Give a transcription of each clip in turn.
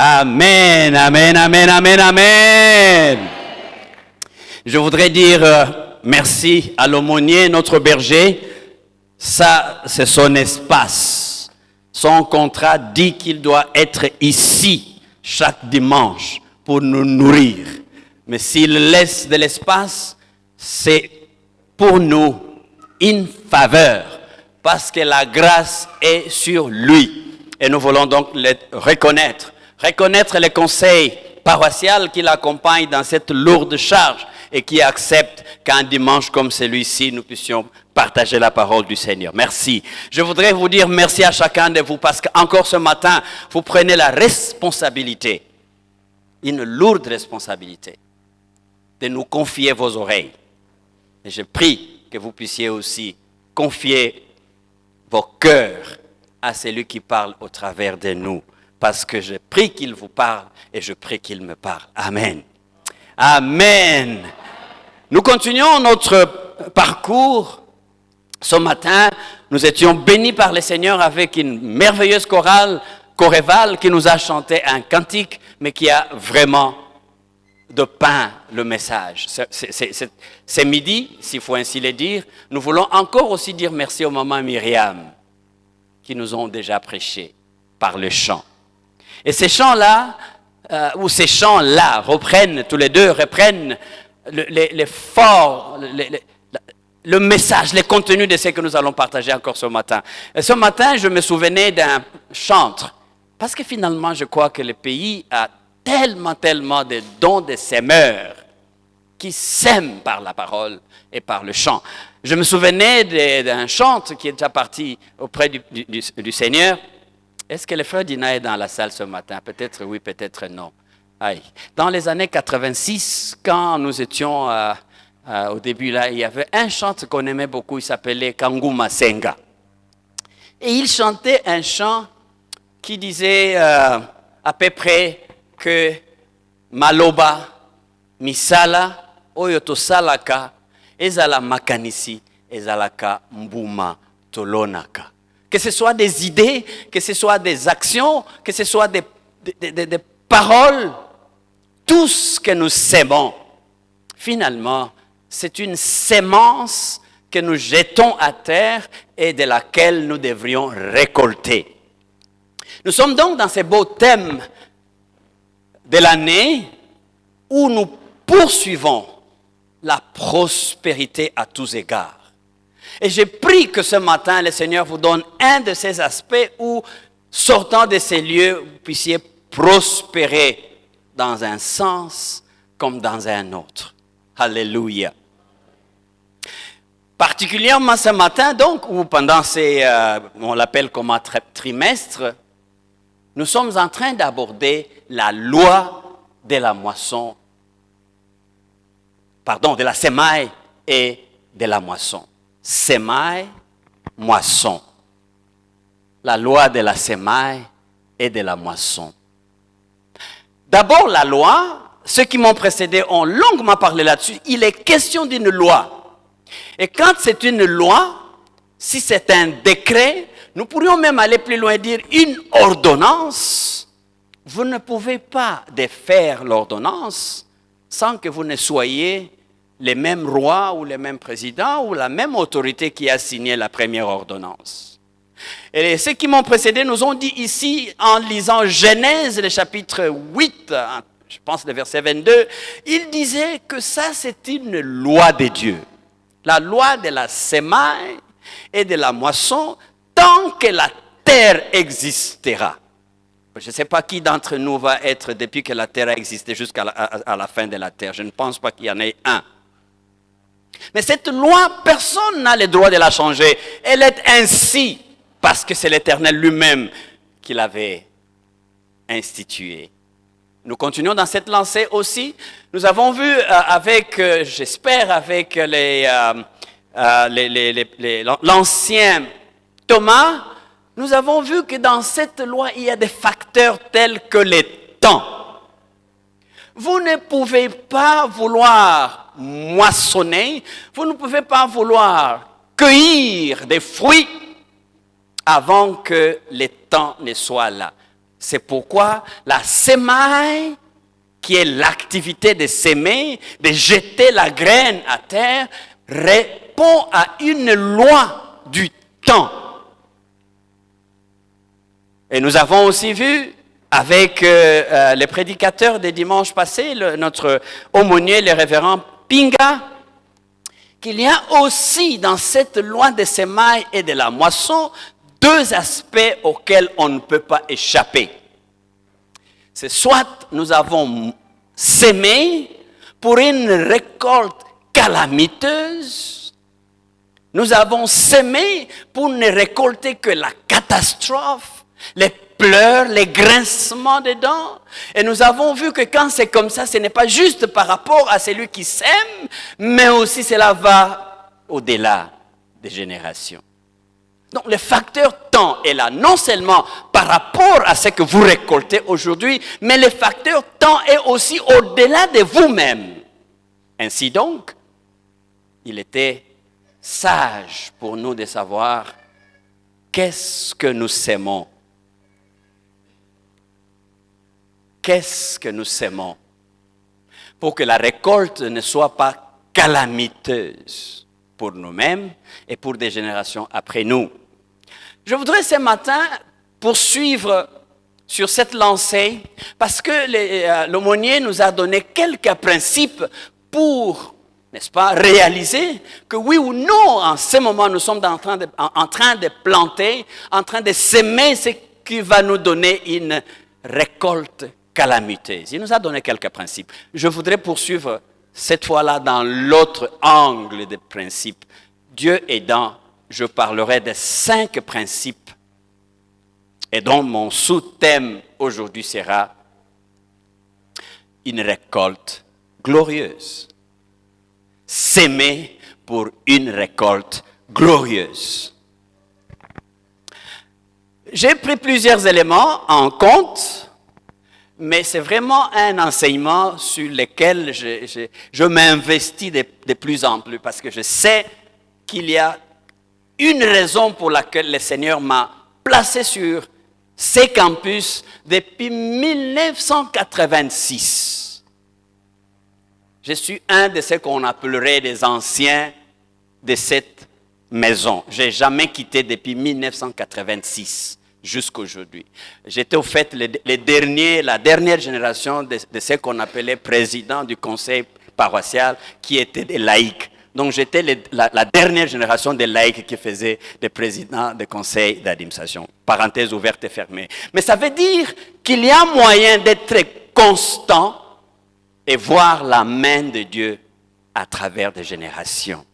Amen, amen, amen, amen, amen. Je voudrais dire merci à l'aumônier, notre berger. Ça, c'est son espace. Son contrat dit qu'il doit être ici chaque dimanche pour nous nourrir. Mais s'il laisse de l'espace, c'est pour nous une faveur, parce que la grâce est sur lui. Et nous voulons donc le reconnaître les conseils paroissiaux qui l'accompagnent dans cette lourde charge et qui acceptent qu'un dimanche comme celui-ci, nous puissions partager la parole du Seigneur. Merci. Je voudrais vous dire merci à chacun de vous parce qu'encore ce matin, vous prenez la responsabilité, une lourde responsabilité, de nous confier vos oreilles. Et je prie que vous puissiez aussi confier vos cœurs à celui qui parle au travers de nous. Parce que je prie qu'il vous parle et je prie qu'il me parle. Amen. Amen. Nous continuons notre parcours. Ce matin, nous étions bénis par le Seigneur avec une merveilleuse choréval qui nous a chanté un cantique, mais qui a vraiment dépeint le message. C'est midi, s'il faut ainsi le dire. Nous voulons encore aussi dire merci aux mamans Myriam qui nous ont déjà prêché par le chant. Et ces chants-là, ces chants-là reprennent les forts, le message, les contenus de ce que nous allons partager encore ce matin. Et ce matin, je me souvenais d'un chantre, parce que finalement, je crois que le pays a tellement de dons de semeurs qui sèment par la parole et par le chant. Je me souvenais d'un chantre qui est déjà parti auprès du Seigneur. Est-ce que le frère Dina est dans la salle ce matin? Peut-être oui, peut-être non. Aïe. Dans les années 86, quand nous étions au début là, il y avait un chanteur qu'on aimait beaucoup, il s'appelait Kanguma Senga. Et il chantait un chant qui disait à peu près que Maloba, Misala, Oyotosalaka, Ezala Makanisi, Ezalaka Mbuma Tolonaka. Que ce soit des idées, que ce soit des actions, que ce soit des paroles, tout ce que nous sèmons, finalement, c'est une sémence que nous jetons à terre et de laquelle nous devrions récolter. Nous sommes donc dans ces beaux thèmes de l'année où nous poursuivons la prospérité à tous égards. Et je prie que ce matin, le Seigneur vous donne un de ces aspects où, sortant de ces lieux, vous puissiez prospérer dans un sens comme dans un autre. Alléluia. Particulièrement ce matin, donc, ou pendant ces, on l'appelle comme un trimestre, nous sommes en train d'aborder la loi de la moisson, de la semaille et de la moisson. Semaille, moisson. La loi de la semaille et de la moisson. D'abord, la loi, ceux qui m'ont précédé ont longuement parlé là-dessus. Il est question d'une loi. Et quand c'est une loi, si c'est un décret, nous pourrions même aller plus loin et dire une ordonnance. Vous ne pouvez pas défaire l'ordonnance sans que vous ne soyez les mêmes rois ou les mêmes présidents ou la même autorité qui a signé la première ordonnance. Et ceux qui m'ont précédé nous ont dit ici, en lisant Genèse, le chapitre 8, je pense le verset 22, ils disaient que ça c'est une loi de Dieu. La loi de la semaille et de la moisson tant que la terre existera. Je ne sais pas qui d'entre nous va être depuis que la terre a existé jusqu'à la fin de la terre. Je ne pense pas qu'il y en ait un. Mais cette loi, personne n'a le droit de la changer. Elle est ainsi parce que c'est l'Éternel lui-même qui l'avait instituée. Nous continuons dans cette lancée aussi. Nous avons vu j'espère, avec l'ancien Thomas, nous avons vu que dans cette loi, il y a des facteurs tels que les temps. Vous ne pouvez pas vouloir moissonner, vous ne pouvez pas vouloir cueillir des fruits avant que les temps ne soient là. C'est pourquoi la semaille, qui est l'activité de s'aimer, de jeter la graine à terre, répond à une loi du temps. Et nous avons aussi vu avec les prédicateurs des dimanches passés, notre aumônier, le révérend Pinga, qu'il y a aussi dans cette loi des semailles et de la moisson deux aspects auxquels on ne peut pas échapper. C'est soit nous avons sémé pour une récolte calamiteuse, nous avons sémé pour ne récolter que la catastrophe, les pleurs, les grincements des dents. Et nous avons vu que quand c'est comme ça, ce n'est pas juste par rapport à celui qui sème, mais aussi cela va au-delà des générations. Donc le facteur temps est là, non seulement par rapport à ce que vous récoltez aujourd'hui, mais le facteur temps est aussi au-delà de vous-même. Ainsi donc, il était sage pour nous de savoir qu'est-ce que nous sémons. Qu'est-ce que nous sémons? Pour que la récolte ne soit pas calamiteuse pour nous-mêmes et pour des générations après nous. Je voudrais ce matin poursuivre sur cette lancée parce que l'aumônier nous a donné quelques principes pour, n'est-ce pas, réaliser que oui ou non, en ce moment, nous sommes en train de planter, en train de s'aimer ce qui va nous donner une récolte calamiteuse. Il nous a donné quelques principes. Je voudrais poursuivre cette fois-là dans l'autre angle des principes. Dieu aidant, je parlerai de 5 principes et dont mon sous-thème aujourd'hui sera une récolte glorieuse. S'aimer pour une récolte glorieuse. J'ai pris plusieurs éléments en compte, mais c'est vraiment un enseignement sur lequel je m'investis de plus en plus parce que je sais qu'il y a une raison pour laquelle le Seigneur m'a placé sur ces campus depuis 1986. Je suis un de ceux qu'on appellerait des anciens de cette maison. Je n'ai jamais quitté depuis 1986 jusqu'à aujourd'hui. J'étais au fait la dernière génération de ceux qu'on appelait présidents du conseil paroissial qui étaient des laïcs. Donc, j'étais la dernière génération des laïcs qui faisaient des présidents de conseils d'administration. Parenthèse ouverte et fermée. Mais ça veut dire qu'il y a moyen d'être constant et voir la main de Dieu à travers des générations.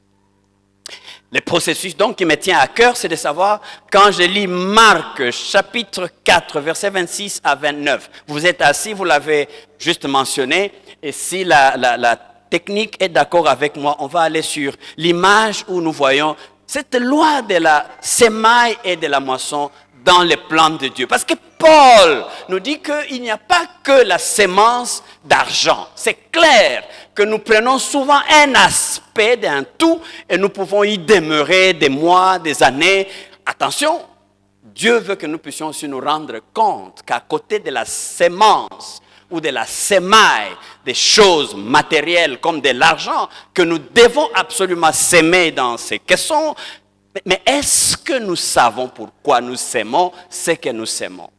Le processus donc qui me tient à cœur, c'est de savoir, quand je lis Marc chapitre 4, versets 26 à 29, vous êtes assis, vous l'avez juste mentionné, et si la technique est d'accord avec moi, on va aller sur l'image où nous voyons cette loi de la semaille et de la moisson dans le plan de Dieu. Parce que Paul nous dit qu'il n'y a pas que la sémence d'argent. C'est clair que nous prenons souvent un aspect d'un tout et nous pouvons y demeurer des mois, des années. Attention, Dieu veut que nous puissions aussi nous rendre compte qu'à côté de la sémence ou de la semaille, des choses matérielles comme de l'argent que nous devons absolument s'aimer dans ces caissons. Mais est-ce que nous savons pourquoi nous s'aimons ce que nous s'aimons?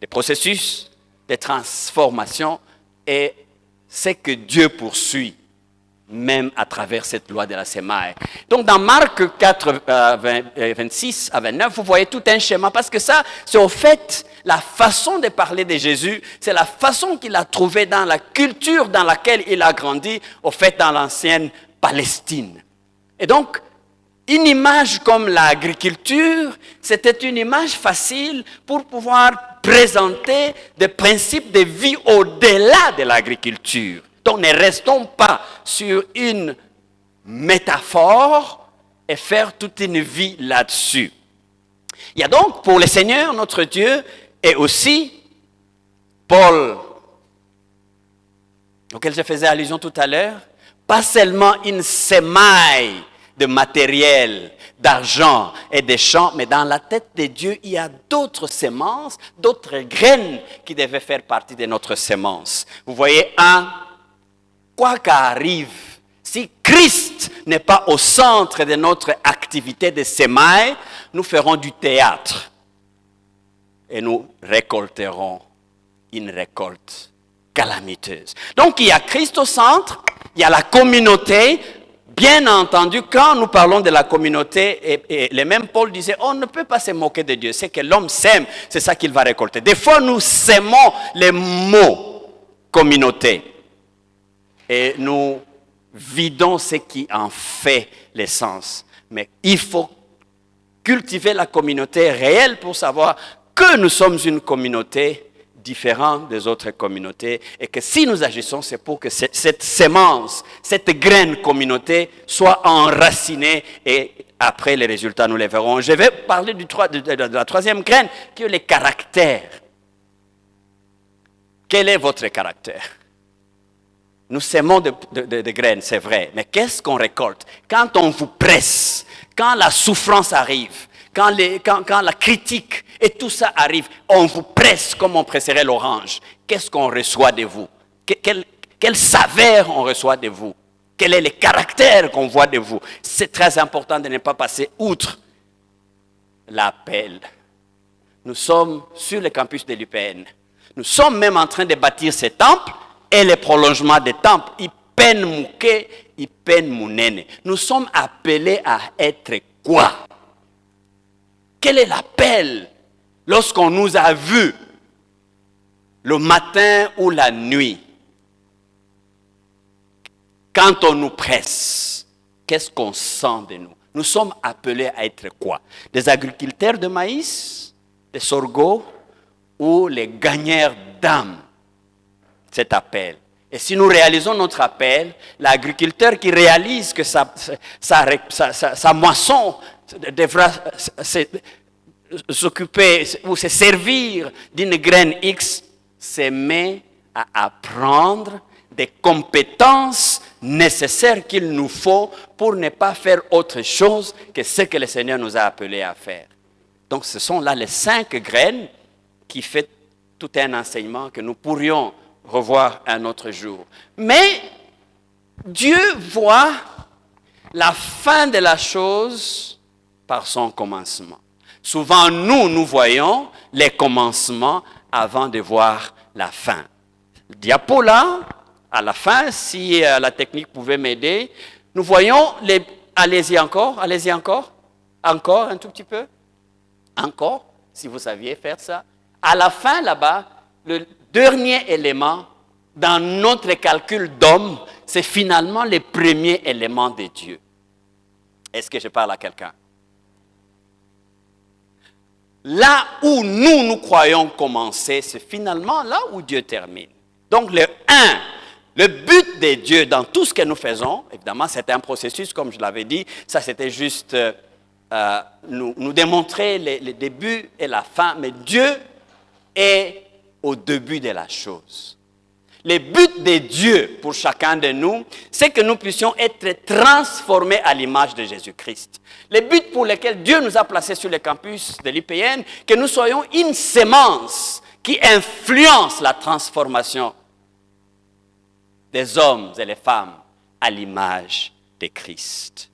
Le processus de transformation est ce que Dieu poursuit, même à travers cette loi de la semaille. Donc dans Marc 4, 26 à 29, vous voyez tout un schéma, parce que ça, c'est au fait la façon de parler de Jésus, c'est la façon qu'il a trouvée dans la culture dans laquelle il a grandi, au fait dans l'ancienne Palestine. Et donc, une image comme l'agriculture, c'était une image facile pour pouvoir présenter des principes de vie au-delà de l'agriculture. Donc ne restons pas sur une métaphore et faire toute une vie là-dessus. Il y a donc pour le Seigneur, notre Dieu, et aussi Paul, auquel je faisais allusion tout à l'heure, pas seulement une semaille de matériel, d'argent et des champs, mais dans la tête de Dieu, il y a d'autres semences, d'autres graines qui devaient faire partie de notre semence. Vous voyez, quoi qu'arrive, si Christ n'est pas au centre de notre activité de semaille, nous ferons du théâtre et nous récolterons une récolte calamiteuse. Donc il y a Christ au centre, il y a la communauté. Bien entendu, quand nous parlons de la communauté, et le même Paul disait, on ne peut pas se moquer de Dieu. C'est que l'homme sème, c'est ça qu'il va récolter. Des fois, nous sémons les mots communauté et nous vidons ce qui en fait l'essence. Mais il faut cultiver la communauté réelle pour savoir que nous sommes une communauté différente des autres communautés et que si nous agissons, c'est pour que cette sémence, cette graine communauté soit enracinée et après les résultats, nous les verrons. Je vais parler de la troisième graine qui est le caractère. Quel est votre caractère? Nous sémons de graines, c'est vrai, mais qu'est-ce qu'on récolte? Quand on vous presse, quand la souffrance arrive, quand la critique et tout ça arrive, on vous presse comme on presserait l'orange. Qu'est-ce qu'on reçoit de vous? Quelle saveur on reçoit de vous? Quel est le caractère qu'on voit de vous? C'est très important de ne pas passer outre l'appel. Nous sommes sur le campus de l'UPN. Nous sommes même en train de bâtir ces temples et les prolongements des temples. Ipen Mouké, Ipen Mounene. Nous sommes appelés à être quoi? Quel est l'appel lorsqu'on nous a vus le matin ou la nuit? Quand on nous presse, qu'est-ce qu'on sent de nous? Nous sommes appelés à être quoi? Des agriculteurs de maïs, des sorgho ou les gagneurs d'âmes? Cet appel. Et si nous réalisons notre appel, l'agriculteur qui réalise que sa moisson devra s'occuper ou se servir d'une graine X, se met à apprendre des compétences nécessaires qu'il nous faut pour ne pas faire autre chose que ce que le Seigneur nous a appelés à faire. Donc ce sont là les 5 graines qui font tout un enseignement que nous pourrions revoir un autre jour. Mais Dieu voit la fin de la chose par son commencement. Souvent, nous voyons les commencements avant de voir la fin. Diapo là, à la fin, si la technique pouvait m'aider, nous voyons les... Allez-y encore, encore un tout petit peu. Encore, si vous saviez faire ça. À la fin, là-bas, le dernier élément dans notre calcul d'homme, c'est finalement le premier élément de Dieu. Est-ce que je parle à quelqu'un? Là où nous croyons commencer, c'est finalement là où Dieu termine. Donc le but de Dieu dans tout ce que nous faisons, évidemment c'est un processus comme je l'avais dit, ça c'était juste nous démontrer le début et la fin, mais Dieu est au début de la chose. Le but de Dieu pour chacun de nous, c'est que nous puissions être transformés à l'image de Jésus-Christ. Le but pour lequel Dieu nous a placés sur le campus de l'IPN, que nous soyons une sémence qui influence la transformation des hommes et les femmes à l'image de Christ.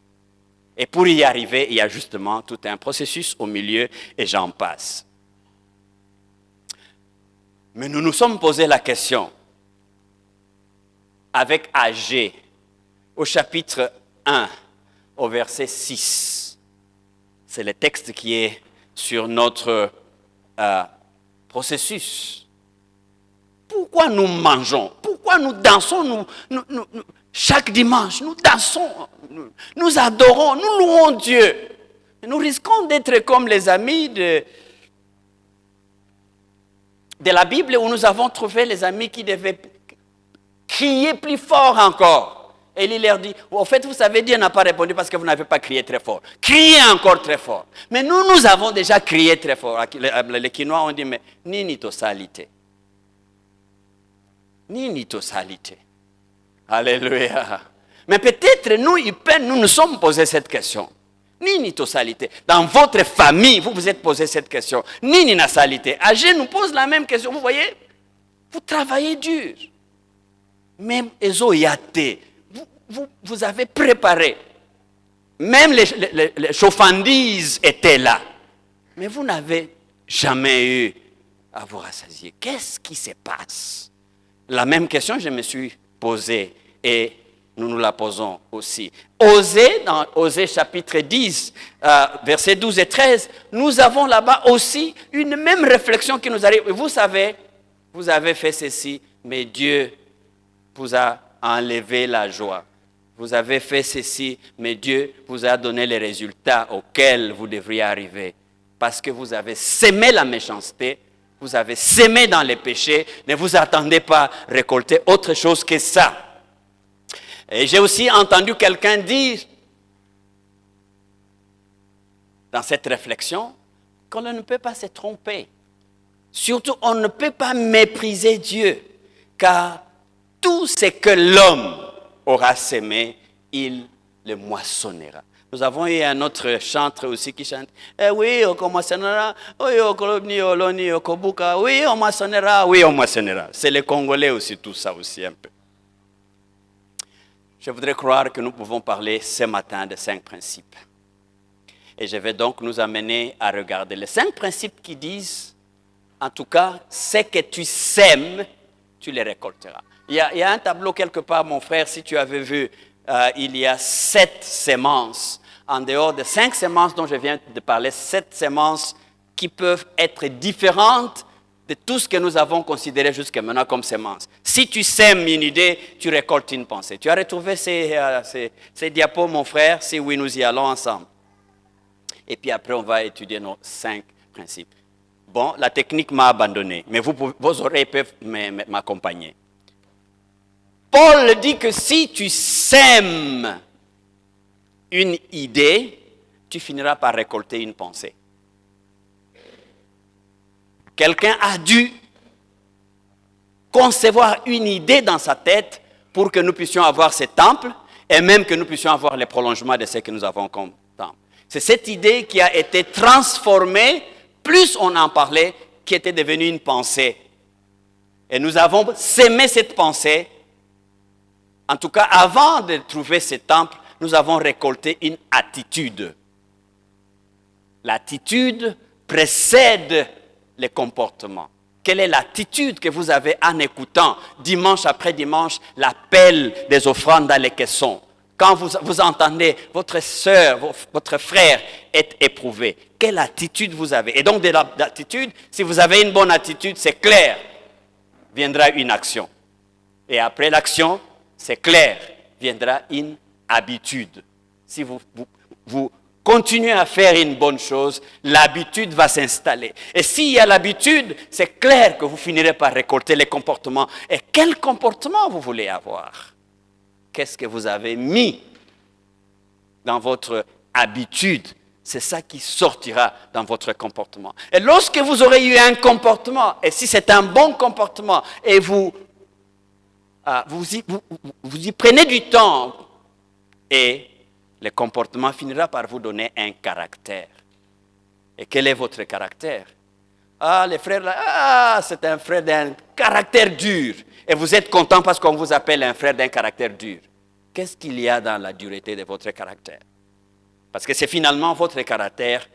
Et pour y arriver, il y a justement tout un processus au milieu et j'en passe. Mais nous nous sommes posé la question, avec Agé, au chapitre 1, au verset 6. C'est le texte qui est sur notre processus. Pourquoi nous mangeons? Pourquoi nous dansons? Chaque dimanche, nous dansons, nous adorons, nous louons Dieu. Nous risquons d'être comme les amis de la Bible où nous avons trouvé les amis qui devaient crier plus fort encore. Et il leur dit, au fait, vous savez, Dieu n'a pas répondu parce que vous n'avez pas crié très fort. Criez encore très fort. Mais nous avons déjà crié très fort. Les Quinois ont dit, mais ni tosalité. Ni tosalité. Alléluia. Mais peut-être nous, nous nous sommes posé cette question. Nini tosalité. Dans votre famille, vous vous êtes posé cette question. Nini na salité. Agé nous pose la même question. Vous voyez, vous travaillez dur. Même Ezo Yate, vous avez préparé. Même les chauffandises étaient là. Mais vous n'avez jamais eu à vous rassasier. Qu'est-ce qui se passe? La même question, je me suis posée et nous nous la posons aussi. Osée, dans Osée chapitre 10, versets 12 et 13, nous avons là-bas aussi une même réflexion qui nous arrive. Vous savez, vous avez fait ceci, mais Dieu vous a enlevé la joie. Vous avez fait ceci, mais Dieu vous a donné les résultats auxquels vous devriez arriver. Parce que vous avez sémé la méchanceté, vous avez sémé dans les péchés, ne vous attendez pas à récolter autre chose que ça. Et j'ai aussi entendu quelqu'un dire, dans cette réflexion, qu'on ne peut pas se tromper. Surtout, on ne peut pas mépriser Dieu, car tout ce que l'homme aura sémé, il le moissonnera. Nous avons eu un autre chanteur aussi qui chante « Oui, on moissonnera, oui, on moissonnera, oui, on moissonnera ». C'est les Congolais aussi, tout ça aussi un peu. Je voudrais croire que nous pouvons parler ce matin de 5 principes. Et je vais donc nous amener à regarder les 5 principes qui disent, en tout cas, ce que tu sèmes, tu les récolteras. Il y a un tableau quelque part, mon frère, si tu avais vu, il y a 7 semences. En dehors de 5 semences dont je viens de parler, 7 semences qui peuvent être différentes de tout ce que nous avons considéré jusqu'à maintenant comme semences. Si tu sèmes une idée, tu récoltes une pensée. Tu as retrouvé ces diapos, mon frère? Si oui, nous y allons ensemble. Et puis après, on va étudier nos 5 principes. Bon, la technique m'a abandonné, mais vos oreilles peuvent m'accompagner. Paul dit que si tu sèmes une idée, tu finiras par récolter une pensée. Quelqu'un a dû concevoir une idée dans sa tête pour que nous puissions avoir ce temple et même que nous puissions avoir les prolongements de ce que nous avons comme temple. C'est cette idée qui a été transformée, plus on en parlait, qui était devenue une pensée. Et nous avons sémé cette pensée. En tout cas, avant de trouver ce temple, nous avons récolté une attitude. L'attitude précède les comportements. Quelle est l'attitude que vous avez en écoutant dimanche après dimanche l'appel des offrandes dans les caissons? Quand vous entendez votre sœur, votre frère être éprouvé, quelle attitude vous avez? Et donc de l'attitude, si vous avez une bonne attitude, c'est clair, viendra une action. Et après l'action, c'est clair, viendra une habitude. Si vous continuez à faire une bonne chose, l'habitude va s'installer. Et s'il y a l'habitude, c'est clair que vous finirez par récolter les comportements. Et quel comportement vous voulez avoir? Qu'est-ce que vous avez mis dans votre habitude? C'est ça qui sortira dans votre comportement. Et lorsque vous aurez eu un comportement, et si c'est un bon comportement, et vous y prenez du temps, et le comportement finira par vous donner un caractère. Et quel est votre caractère? Ah, les frères là, c'est un frère d'un caractère dur. Et vous êtes content parce qu'on vous appelle un frère d'un caractère dur. Qu'est-ce qu'il y a dans la dureté de votre caractère? Parce que c'est finalement votre caractère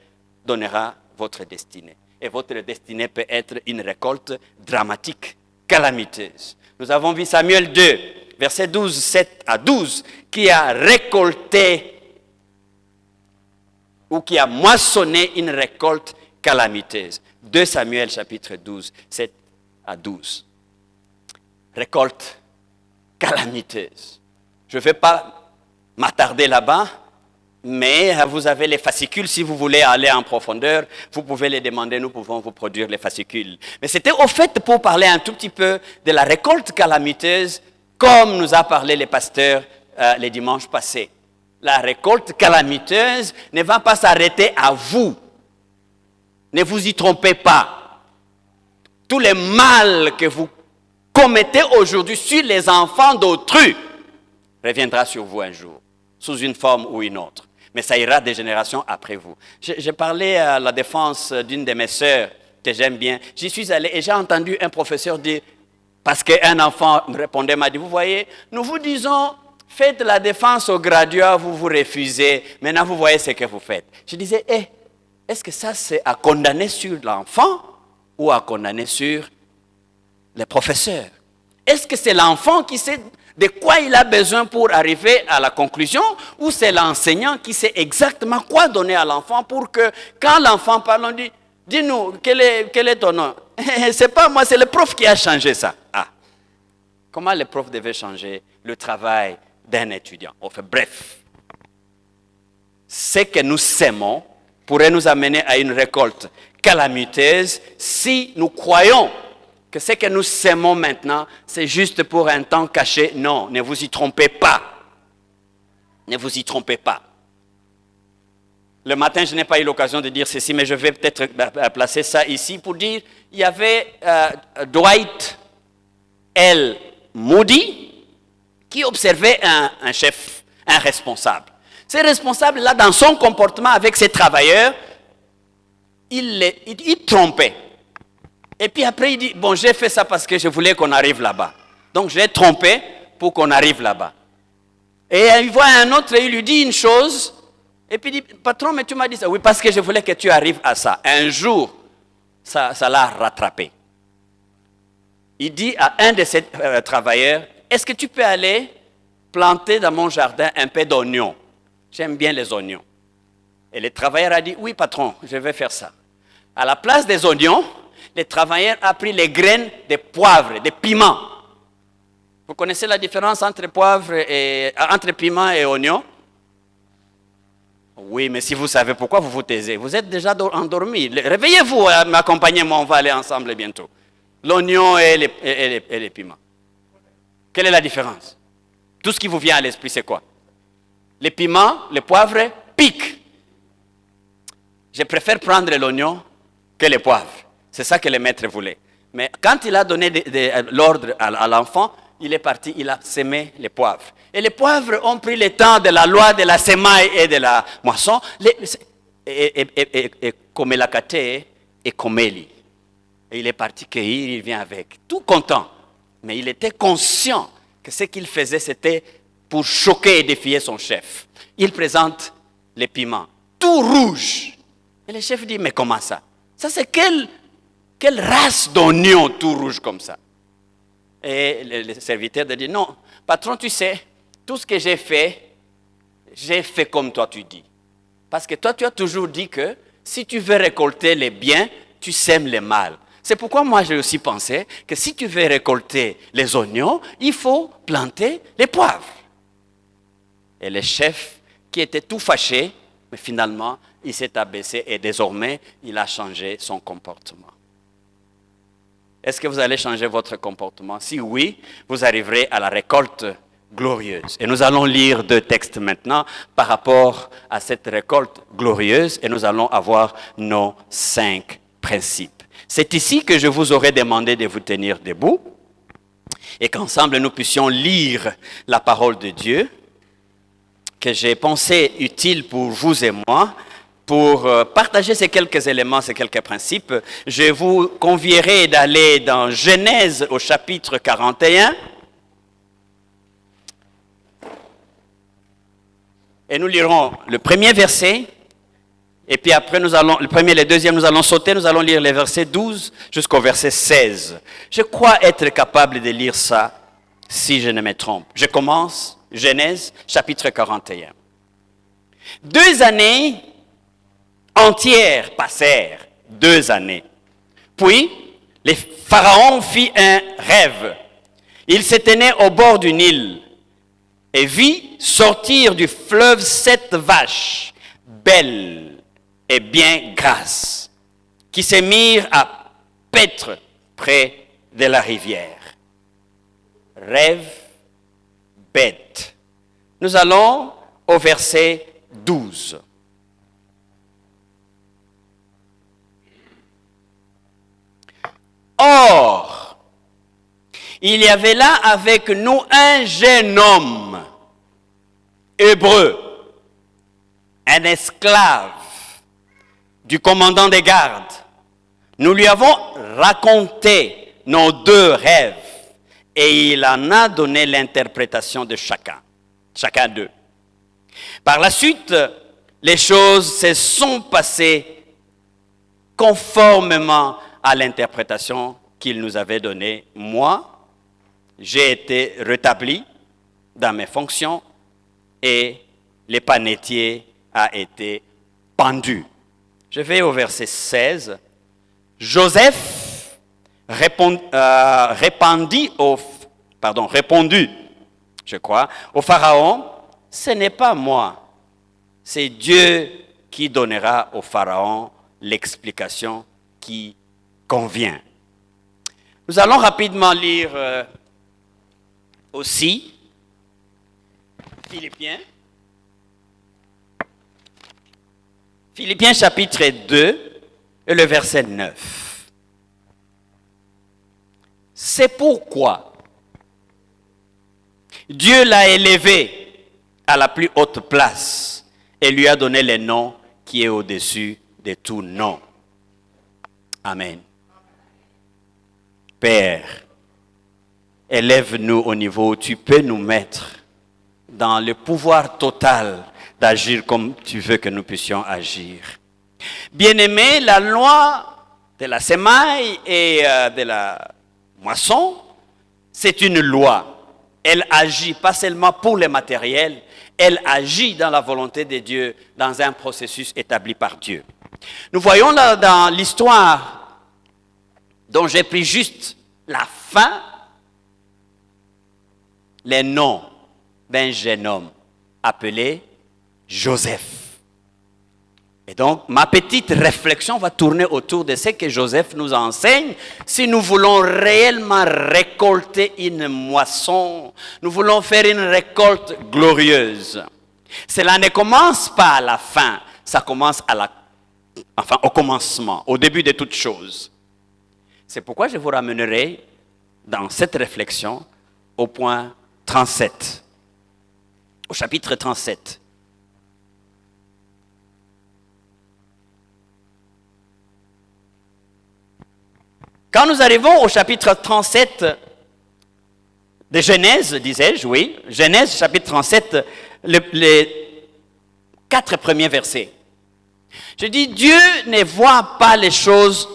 donnera votre destinée. Et votre destinée peut être une récolte dramatique, calamiteuse. Nous avons vu Samuel 2, versets 12, 7 à 12, qui a récolté ou qui a moissonné une récolte calamiteuse. 2 Samuel chapitre 12, 7 à 12. Récolte calamiteuse. Je ne vais pas m'attarder là-bas, mais vous avez les fascicules. Si vous voulez aller en profondeur, vous pouvez les demander, nous pouvons vous produire les fascicules. Mais c'était au fait pour parler un tout petit peu de la récolte calamiteuse, comme nous a parlé les pasteurs les dimanches passés. La récolte calamiteuse ne va pas s'arrêter à vous. Ne vous y trompez pas. Tout le mal que vous commettez aujourd'hui sur les enfants d'autrui reviendra sur vous un jour, sous une forme ou une autre. Mais ça ira des générations après vous. J'ai parlé à la défense d'une de mes sœurs, que j'aime bien. J'y suis allé et j'ai entendu un professeur dire, parce qu'un enfant me répondait, m'a dit, vous voyez, nous vous disons, faites la défense au graduat, vous vous refusez. Maintenant, vous voyez ce que vous faites. Je disais, est-ce que ça, c'est à condamner sur l'enfant ou à condamner sur les professeurs? Est-ce que c'est l'enfant qui sait de quoi il a besoin pour arriver à la conclusion, ou c'est l'enseignant qui sait exactement quoi donner à l'enfant pour que, quand l'enfant parle, on dit, dis-nous, quel est ton nom? C'est pas moi, c'est le prof qui a changé ça. Ah, comment le prof devait changer le travail d'un étudiant? Enfin, bref, ce que nous sémons pourrait nous amener à une récolte calamiteuse si nous croyons que ce que nous sémons maintenant, c'est juste pour un temps caché. Non, ne vous y trompez pas. Ne vous y trompez pas. Le matin, je n'ai pas eu l'occasion de dire ceci, mais je vais peut-être placer ça ici pour dire, il y avait Dwight L. Moody qui observait un chef, un responsable. Ce responsable-là, dans son comportement avec ses travailleurs, il trompait. Et puis après, il dit, bon, j'ai fait ça parce que je voulais qu'on arrive là-bas. Donc, je l'ai trompé pour qu'on arrive là-bas. Et il voit un autre et il lui dit une chose. Et puis il dit, patron, mais tu m'as dit ça. Oui, parce que je voulais que tu arrives à ça. Un jour, ça l'a rattrapé. Il dit à un de ses travailleurs, est-ce que tu peux aller planter dans mon jardin un peu d'oignons? J'aime bien les oignons. Et le travailleur a dit, oui, patron, je vais faire ça. À la place des oignons, le travailleur a pris les graines de poivre, de piment. Vous connaissez la différence entre piment et oignon? Oui, mais si vous savez pourquoi vous vous taisez, vous êtes déjà endormi. Réveillez-vous, m'accompagnez-moi, on va aller ensemble bientôt. L'oignon et les piments. Quelle est la différence? Tout ce qui vous vient à l'esprit, c'est quoi? Les piments, les poivres piquent. Je préfère prendre l'oignon que les poivres. C'est ça que le maître voulait. Mais quand il a donné l'ordre à l'enfant, il est parti, il a semé les poivres. Et les poivres ont pris le temps de la loi de la semaille et de la moisson. Et comme il a caté, et comme il. Et il est parti cueillir, il vient avec. Tout content. Mais il était conscient que ce qu'il faisait, c'était pour choquer et défier son chef. Il présente les piments, tout rouge. Et le chef dit, mais comment ça? Ça, c'est quelle race d'oignon tout rouge comme ça? Et le serviteur dit, non, patron, tu sais, tout ce que j'ai fait comme toi tu dis. Parce que toi, tu as toujours dit que si tu veux récolter les biens, tu sèmes les mal. C'est pourquoi moi, j'ai aussi pensé que si tu veux récolter les oignons, il faut planter les poivres. Et le chef, qui était tout fâché, mais finalement, il s'est abaissé et désormais, il a changé son comportement. Est-ce que vous allez changer votre comportement? Si oui, vous arriverez à la récolte glorieuse. Et nous allons lire 2 textes maintenant par rapport à cette récolte glorieuse et nous allons avoir nos 5 principes. C'est ici que je vous aurais demandé de vous tenir debout et qu'ensemble nous puissions lire la parole de Dieu que j'ai pensé utile pour vous et moi. Pour partager ces quelques éléments, ces quelques principes, je vous convierai d'aller dans Genèse au chapitre 41. Et nous lirons le premier verset. Et puis après, le premier et le deuxième, nous allons sauter. Nous allons lire les versets 12 jusqu'au verset 16. Je crois être capable de lire ça si je ne me trompe. Je commence, Genèse, chapitre 41. 2 années entières passèrent, 2 années. Puis, le Pharaon fit un rêve. Il se tenait au bord du Nil et vit sortir du fleuve 7 vaches, belles et bien grasses, qui se mirent à paître près de la rivière. Rêve, bête. Nous allons au verset 12. Or, il y avait là avec nous un jeune homme hébreu, un esclave du commandant des gardes. Nous lui avons raconté nos 2 rêves et il en a donné l'interprétation de chacun d'eux. Par la suite, les choses se sont passées conformément à l'interprétation qu'il nous avait donnée. Moi, j'ai été rétabli dans mes fonctions et l'épanetier a été pendu. Je vais au verset 16. Joseph répondit au Pharaon, ce n'est pas moi, c'est Dieu qui donnera au Pharaon l'explication qui convient. Nous allons rapidement lire aussi Philippiens chapitre 2 et le verset 9. C'est pourquoi Dieu l'a élevé à la plus haute place et lui a donné le nom qui est au-dessus de tout nom. Amen. Père, élève-nous au niveau où tu peux nous mettre dans le pouvoir total d'agir comme tu veux que nous puissions agir. Bien-aimé, la loi de la semaille et de la moisson, c'est une loi. Elle agit pas seulement pour le matériel, elle agit dans la volonté de Dieu, dans un processus établi par Dieu. Nous voyons là dans l'histoire dont j'ai pris juste la fin, les noms d'un jeune homme appelé Joseph. Et donc, ma petite réflexion va tourner autour de ce que Joseph nous enseigne. Si nous voulons réellement récolter une moisson, nous voulons faire une récolte glorieuse. Cela ne commence pas à la fin, ça commence au commencement, au début de toute chose. C'est pourquoi je vous ramènerai dans cette réflexion au point 37, au chapitre 37. Quand nous arrivons au chapitre 37 de Genèse, disais-je, oui, Genèse chapitre 37, les 4 premiers versets. Je dis, Dieu ne voit pas les choses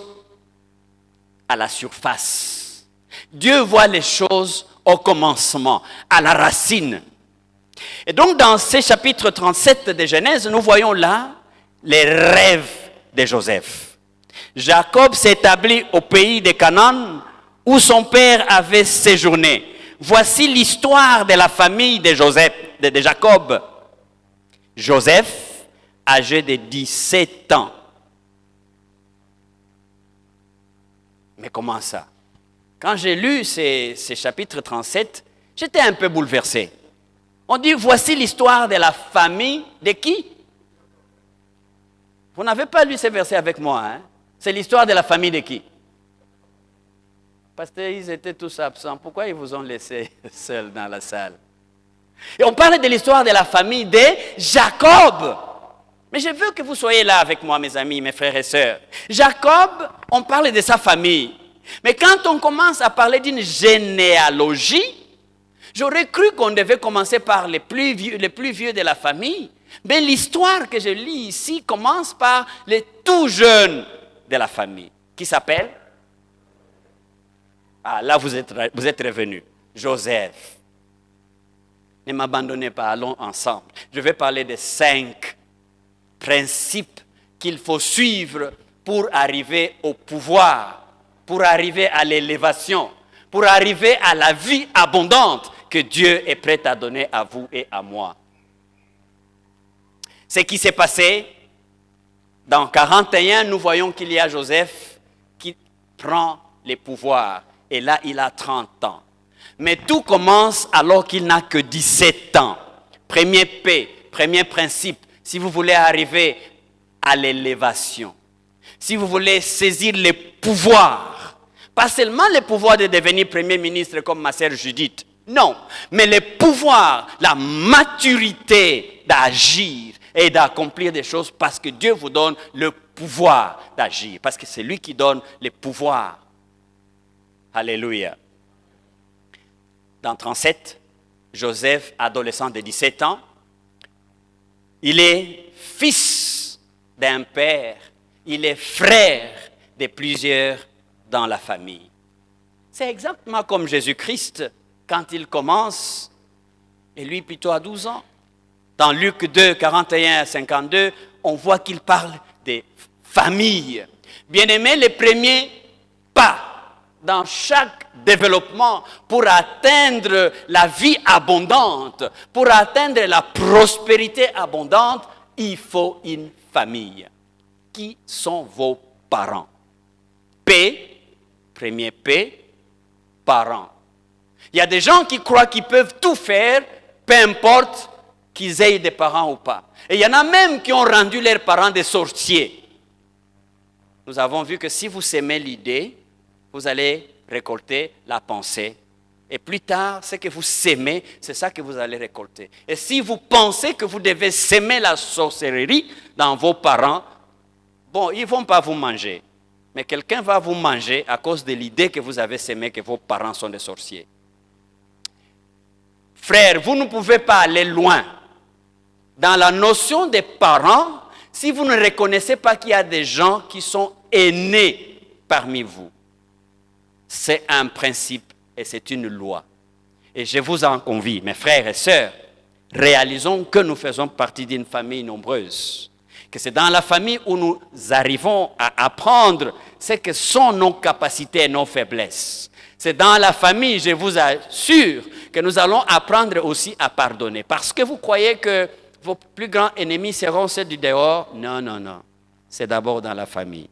à la surface. Dieu voit les choses au commencement, à la racine. Et donc, dans ce chapitre 37 de Genèse, nous voyons là les rêves de Joseph. Jacob s'établit au pays de Canaan où son père avait séjourné. Voici l'histoire de la famille de Jacob. Joseph, âgé de 17 ans. Mais comment ça? Quand j'ai lu ces chapitres 37, j'étais un peu bouleversé. On dit, voici l'histoire de la famille de qui? Vous n'avez pas lu ces versets avec moi, hein? C'est l'histoire de la famille de qui? Parce qu'ils étaient tous absents. Pourquoi ils vous ont laissé seuls dans la salle? Et on parle de l'histoire de la famille de Jacob. Mais je veux que vous soyez là avec moi, mes amis, mes frères et sœurs. Jacob, on parle de sa famille. Mais quand on commence à parler d'une généalogie, j'aurais cru qu'on devait commencer par les plus vieux de la famille. Mais l'histoire que je lis ici commence par les tout jeunes de la famille. Qui s'appelle? Ah, là vous êtes revenus. Joseph. Ne m'abandonnez pas, allons ensemble. Je vais parler de 5 principes qu'il faut suivre pour arriver au pouvoir, pour arriver à l'élévation, pour arriver à la vie abondante que Dieu est prêt à donner à vous et à moi. Ce qui s'est passé, dans 41, nous voyons qu'il y a Joseph qui prend les pouvoirs. Et là, il a 30 ans. Mais tout commence alors qu'il n'a que 17 ans. Premier principe, si vous voulez arriver à l'élévation, si vous voulez saisir les pouvoirs, pas seulement le pouvoir de devenir premier ministre comme ma sœur Judith, Non, mais le pouvoir, la maturité d'agir et d'accomplir des choses parce que Dieu vous donne le pouvoir d'agir, parce que c'est lui qui donne le pouvoir. Alléluia. Dans 37, Joseph, adolescent de 17 ans, il est fils d'un père, il est frère de plusieurs dans la famille. C'est exactement comme Jésus-Christ quand il commence, et lui plutôt à 12 ans. Dans Luc 2, 41 à 52, on voit qu'il parle des familles. Bien-aimés, les premiers pas dans chaque développement pour atteindre la vie abondante, pour atteindre la prospérité abondante, il faut une famille. Qui sont vos parents? P, premier P, parents. Il y a des gens qui croient qu'ils peuvent tout faire, peu importe qu'ils aient des parents ou pas. Et il y en a même qui ont rendu leurs parents des sorciers. Nous avons vu que si vous sémez l'idée, vous allez récolter la pensée. Et plus tard, ce que vous sémez, c'est ça que vous allez récolter. Et si vous pensez que vous devez sémer la sorcellerie dans vos parents, bon, ils ne vont pas vous manger. Mais quelqu'un va vous manger à cause de l'idée que vous avez sémée que vos parents sont des sorciers. Frères, vous ne pouvez pas aller loin. Dans la notion des parents, si vous ne reconnaissez pas qu'il y a des gens qui sont aînés parmi vous, c'est un principe et c'est une loi. Et je vous en convie, mes frères et sœurs, réalisons que nous faisons partie d'une famille nombreuse. Que c'est dans la famille où nous arrivons à apprendre ce que sont nos capacités et nos faiblesses. C'est dans la famille, je vous assure, que nous allons apprendre aussi à pardonner. Parce que vous croyez que vos plus grands ennemis seront ceux du dehors? Non, non, non. C'est d'abord dans la famille.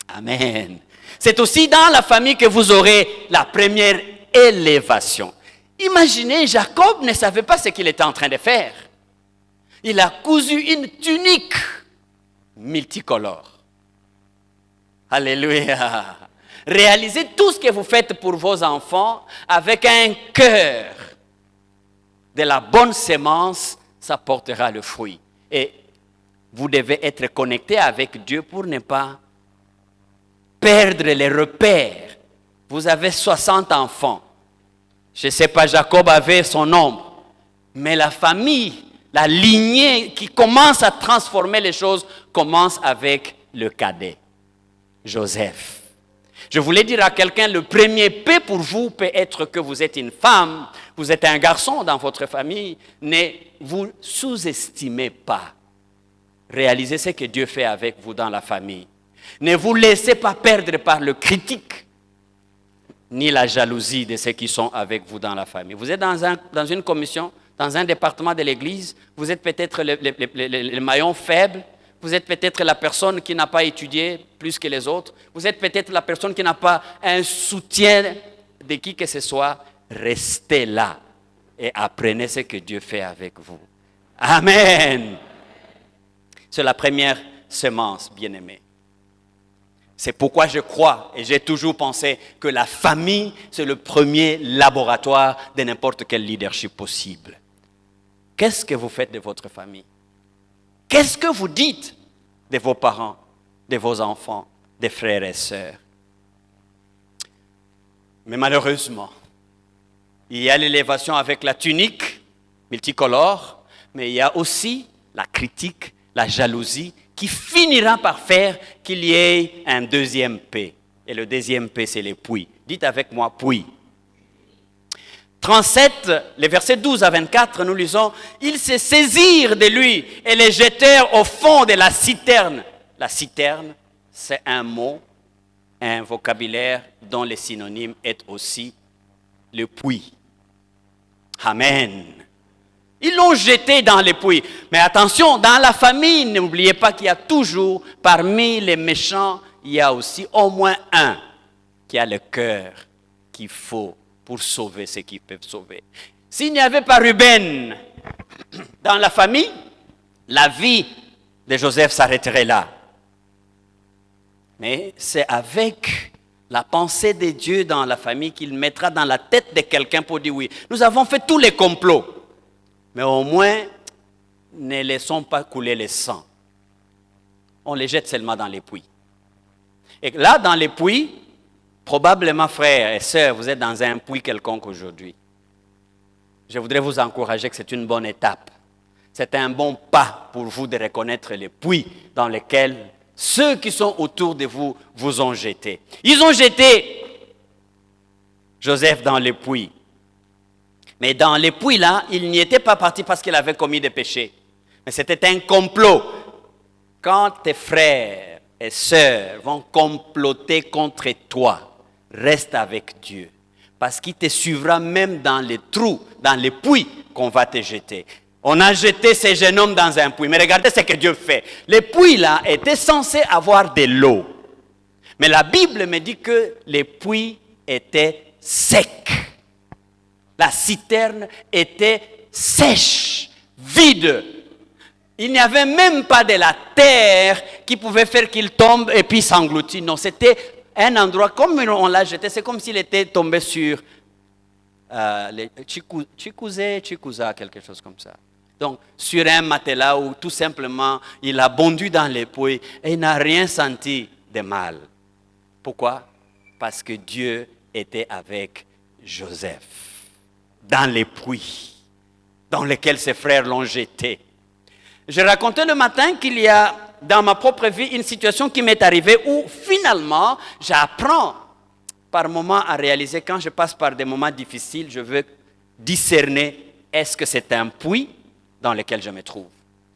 Amen. C'est aussi dans la famille que vous aurez la première élévation. Imaginez, Jacob ne savait pas ce qu'il était en train de faire. Il a cousu une tunique multicolore. Alléluia. Réalisez tout ce que vous faites pour vos enfants avec un cœur de la bonne sémence, ça portera le fruit. Et vous devez être connecté avec Dieu pour ne pas perdre les repères. Vous avez 60 enfants. Je ne sais pas, Jacob avait son nombre. Mais la famille, la lignée qui commence à transformer les choses, commence avec le cadet, Joseph. Je voulais dire à quelqu'un, le premier P pour vous peut être que vous êtes une femme, vous êtes un garçon dans votre famille. Ne vous sous-estimez pas. Réalisez ce que Dieu fait avec vous dans la famille. Ne vous laissez pas perdre par le critique, ni la jalousie de ceux qui sont avec vous dans la famille. Vous êtes dans une commission, dans un département de l'église, vous êtes peut-être le maillon faible, vous êtes peut-être la personne qui n'a pas étudié plus que les autres, vous êtes peut-être la personne qui n'a pas un soutien de qui que ce soit. Restez là et apprenez ce que Dieu fait avec vous. Amen. C'est la première semence, bien-aimée. C'est pourquoi je crois et j'ai toujours pensé que la famille, c'est le premier laboratoire de n'importe quel leadership possible. Qu'est-ce que vous faites de votre famille? Qu'est-ce que vous dites de vos parents, de vos enfants, des frères et sœurs? Mais malheureusement, il y a l'élévation avec la tunique multicolore, mais il y a aussi la critique, la jalousie, qui finira par faire qu'il y ait un deuxième P. Et le deuxième P, c'est les puis. Dites avec moi, puis. 37, les versets 12 à 24, nous lisons, « Ils se saisirent de lui et les jetèrent au fond de la citerne. » La citerne, c'est un mot, un vocabulaire dont le synonyme est aussi le puits. Amen. Ils l'ont jeté dans les puits. Mais attention, dans la famille, n'oubliez pas qu'il y a toujours, parmi les méchants, il y a aussi au moins un qui a le cœur qu'il faut pour sauver ceux qui peuvent sauver. S'il n'y avait pas Ruben dans la famille, la vie de Joseph s'arrêterait là. Mais c'est avec la pensée de Dieu dans la famille qu'il mettra dans la tête de quelqu'un pour dire oui. Nous avons fait tous les complots, mais au moins, ne laissons pas couler le sang. On les jette seulement dans les puits. Et là, dans les puits, probablement, frères et sœurs, vous êtes dans un puits quelconque aujourd'hui. Je voudrais vous encourager que c'est une bonne étape. C'est un bon pas pour vous de reconnaître les puits dans lesquels ceux qui sont autour de vous vous ont jeté. Ils ont jeté Joseph dans les puits. Mais dans les puits là, il n'y était pas parti parce qu'il avait commis des péchés. Mais c'était un complot. Quand tes frères et sœurs vont comploter contre toi, reste avec Dieu. Parce qu'il te suivra même dans les trous, dans les puits qu'on va te jeter. On a jeté ces jeunes hommes dans un puits. Mais regardez ce que Dieu fait. Les puits là étaient censés avoir de l'eau. Mais la Bible me dit que les puits étaient secs. La citerne était sèche, vide. Il n'y avait même pas de la terre qui pouvait faire qu'il tombe et puis s'engloutit. Non, c'était un endroit, comme on l'a jeté, c'est comme s'il était tombé sur les chikuza, quelque chose comme ça. Donc, sur un matelas où tout simplement, il a bondu dans les puits et il n'a rien senti de mal. Pourquoi? Parce que Dieu était avec Joseph, dans les puits dans lesquels ses frères l'ont jeté. Je racontais le matin qu'il y a dans ma propre vie une situation qui m'est arrivée où finalement, j'apprends par moments à réaliser, quand je passe par des moments difficiles, je veux discerner, est-ce que c'est un puits dans lequel je me trouve.